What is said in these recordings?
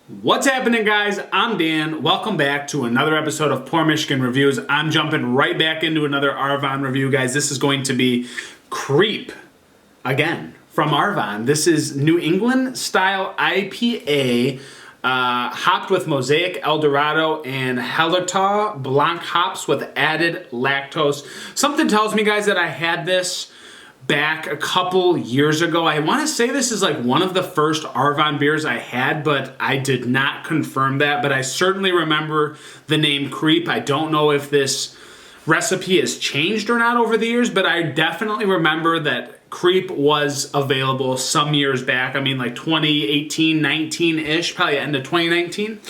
What's happening, guys? I'm Dan. Welcome back to another episode of Poor Michigan Reviews. I'm jumping right back into another Arvon review, guys. This is going to be Creep again from Arvon. This is New England Style IPA, hopped with Mosaic, Dorado, and Hallertau Blanc hops with added lactose. Something tells me, guys, that I had this back a couple years ago. I want to say this is like one of the first Arvon beers I had, but I did not confirm that. But I certainly remember the name Creep. I don't know if this recipe has changed or not over the years, but I definitely remember that Creep was available some years back. I mean, like 2018, 19-ish, probably end of 2019.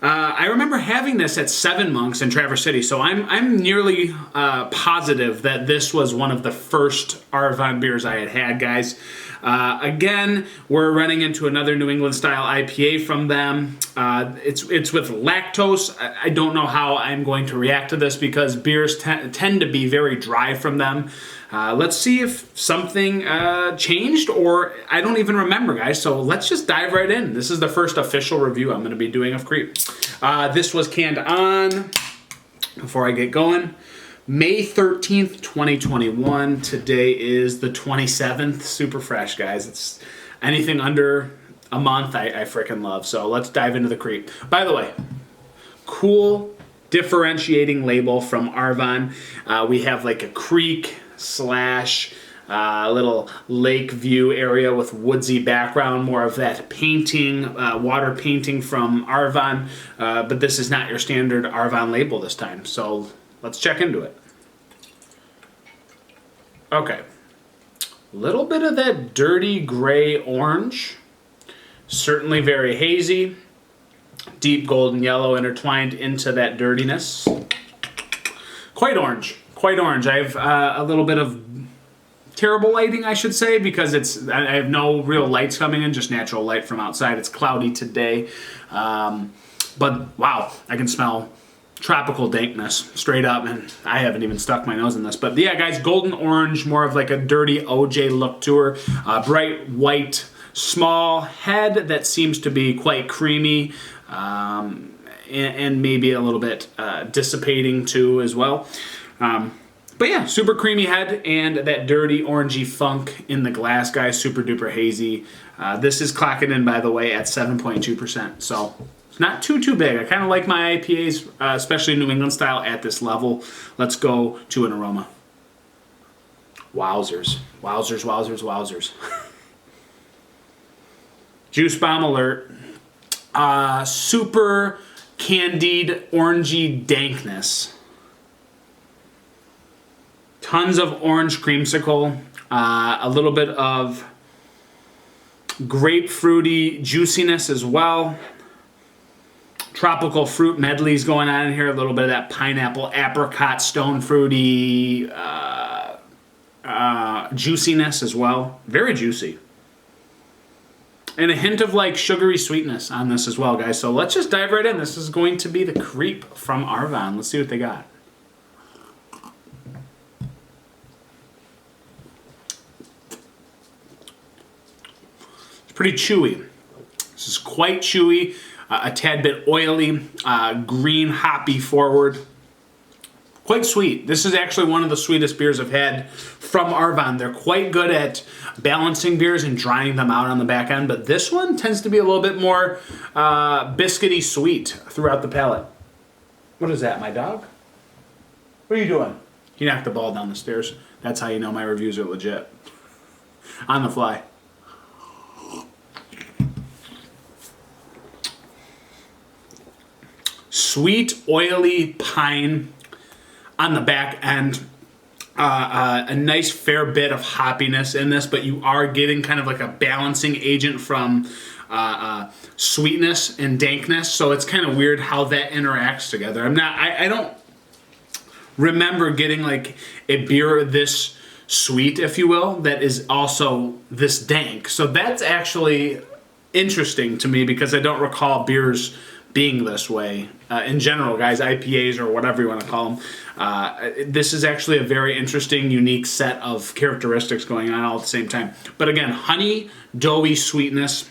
I remember having this at Seven Monks in Traverse City, so I'm nearly positive that this was one of the first Arvon beers I had, guys. Again, we're running into another New England Style IPA from them. It's with lactose. I don't know how I'm going to react to this because beers tend to be very dry from them. Let's see if something changed, or I don't even remember, guys. So let's just dive right in. This is the first official review I'm going to be doing of Creep. This was canned on, before I get going, May 13th, 2021. Today is the 27th. Super fresh, guys. It's anything under a month I freaking love. So let's dive into the Creep. By the way, cool differentiating label from Arvon. We have like a creek slash little lake view area with woodsy background, more of that painting, water painting from Arvon, but this is not your standard Arvon label this time, so let's check into it. Okay, a little bit of that dirty gray orange, certainly very hazy, deep golden yellow intertwined into that dirtiness. Quite orange. Quite orange. I have a little bit of terrible lighting, I should say, because I have no real lights coming in, just natural light from outside. It's cloudy today. But wow, I can smell tropical dankness straight up, and I haven't even stuck my nose in this. But yeah, guys, golden orange, more of like a dirty OJ look to her. Bright white, small head that seems to be quite creamy, and maybe a little bit dissipating too as well. But yeah, super creamy head and that dirty orangey funk in the glass, guys. Super duper hazy. This is clocking in, by the way, at 7.2%. So it's not too big. I kind of like my IPAs, especially New England style, at this level. Let's go to an aroma. Wowzers. Wowzers, wowzers, wowzers. Juice bomb alert. Super candied orangey dankness. Tons of orange creamsicle, a little bit of grapefruity juiciness as well. Tropical fruit medleys going on in here. A little bit of that pineapple, apricot, stone fruity juiciness as well. Very juicy. And a hint of like sugary sweetness on this as well, guys. So let's just dive right in. This is going to be the Creep from Arvon. Let's see what they got. Pretty chewy. This is quite chewy, a tad bit oily, green hoppy forward. Quite sweet. This is actually one of the sweetest beers I've had from Arvon. They're quite good at balancing beers and drying them out on the back end, but this one tends to be a little bit more biscuity sweet throughout the palate. What is that, my dog? What are you doing? He knocked the ball down the stairs. That's how you know my reviews are legit. On the fly. Sweet, oily pine on the back end. A nice fair bit of hoppiness in this, but you are getting kind of like a balancing agent from sweetness and dankness. So it's kind of weird how that interacts together. I don't remember getting like a beer this sweet, if you will, that is also this dank. So that's actually interesting to me because I don't recall beers being this way. In general, guys, IPAs or whatever you want to call them, this is actually a very interesting, unique set of characteristics going on all at the same time. But again, honey, doughy sweetness,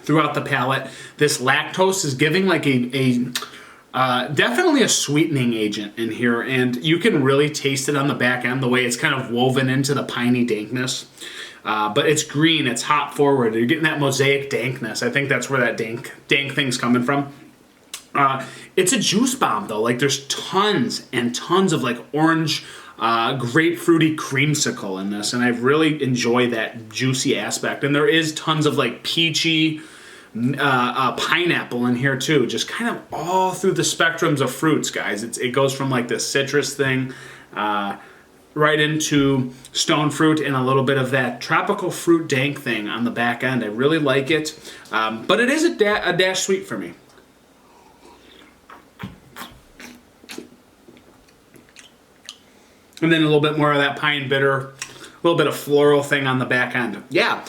throughout the palate. This lactose is giving like definitely a sweetening agent in here, and you can really taste it on the back end, the way it's kind of woven into the piney dankness. But it's green, it's hop forward. You're getting that Mosaic dankness. I think that's where that dank thing's coming from. It's a juice bomb though. Like there's tons and tons of like orange, grapefruity creamsicle in this, and I really enjoy that juicy aspect. And there is tons of like peachy pineapple in here too, just kind of all through the spectrums of fruits, guys. It goes from like this citrus thing right into stone fruit and a little bit of that tropical fruit dank thing on the back end. I really like it, but it is a dash sweet for me. And then a little bit more of that pine bitter, a little bit of floral thing on the back end. Yeah,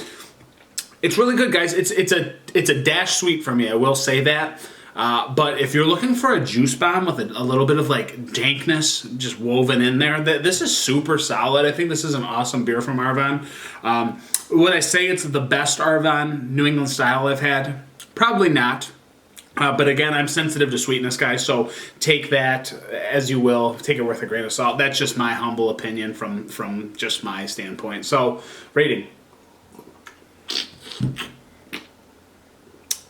it's really good, guys. It's a dash sweet for me, I will say that. But if you're looking for a juice bomb with a little bit of like dankness just woven in there, this is super solid. I think this is an awesome beer from Arvon. Would I say it's the best Arvon New England style I've had? Probably not. But again, I'm sensitive to sweetness, guys, so take that as you will. Take it with a grain of salt. That's just my humble opinion from just my standpoint. So, rating.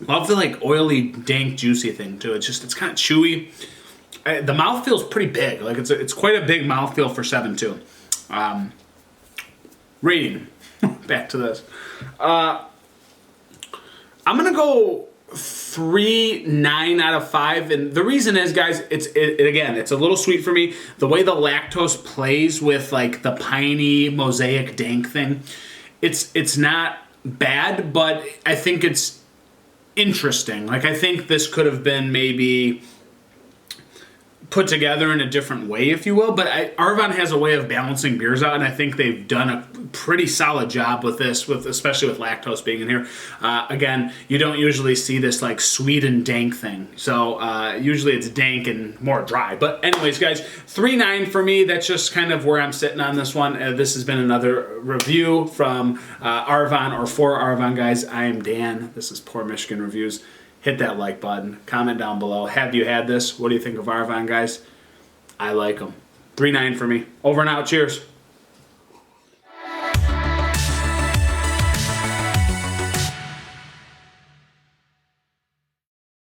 Love the like oily, dank, juicy thing too. It's kind of chewy. The mouth feels pretty big. Like it's quite a big mouthfeel for 7.2. Rating. Back to this. I'm gonna go 3.9 out of 5, and the reason is, guys, again, it's a little sweet for me. The way the lactose plays with like the piney Mosaic dank thing, it's not bad, but I think it's interesting. Like I think this could have been maybe put together in a different way, if you will, but Arvon has a way of balancing beers out, and I think they've done a pretty solid job with this, especially with lactose being in here. Again, you don't usually see this like sweet and dank thing, so usually it's dank and more dry. But anyways, guys, 3.9 for me. That's just kind of where I'm sitting on this one. This has been another review from Arvon, or for Arvon, guys. I am Dan. This is Poor Michigan Reviews. Hit that like button. Comment down below. Have you had this? What do you think of Arvon, guys? I like them. 3.9 for me. Over and out. Cheers.